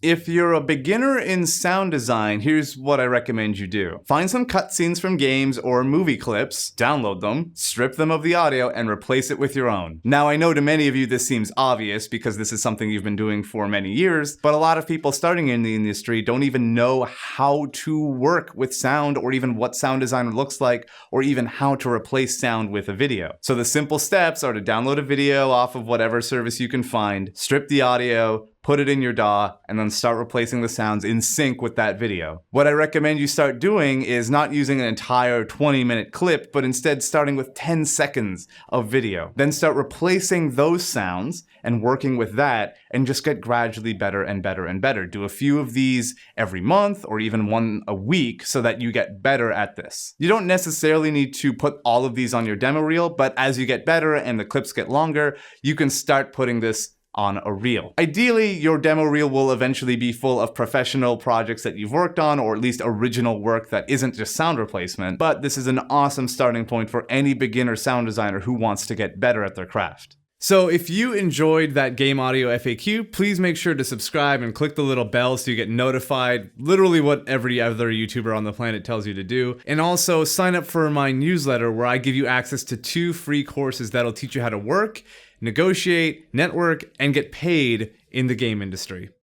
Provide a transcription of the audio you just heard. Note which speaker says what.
Speaker 1: If you're a beginner in sound design, here's what I recommend you do. Find some cutscenes from games or movie clips, download them, strip them of the audio, and replace it with your own. Now, I know to many of you this seems obvious because this is something you've been doing for many years, but a lot of people starting in the industry don't even know how to work with sound or even what sound design looks like or even how to replace sound with a video. So the simple steps are to download a video off of whatever service you can find, strip the audio, put it in your DAW, and then start replacing the sounds in sync with that video. What I recommend you start doing is not using an entire 20-minute clip, but instead starting with 10 seconds of video. Then start replacing those sounds and working with that, and just get gradually better and better and better. Do a few of these every month or even one a week so that you get better at this. You don't necessarily need to put all of these on your demo reel, but as you get better and the clips get longer, you can start putting this on a reel. Ideally, your demo reel will eventually be full of professional projects that you've worked on, or at least original work that isn't just sound replacement, but this is an awesome starting point for any beginner sound designer who wants to get better at their craft. So if you enjoyed that game audio FAQ, please make sure to subscribe and click the little bell so you get notified, literally what every other YouTuber on the planet tells you to do. And also sign up for my newsletter where I give you access to 2 free courses that'll teach you how to work, negotiate, network, and get paid in the game industry.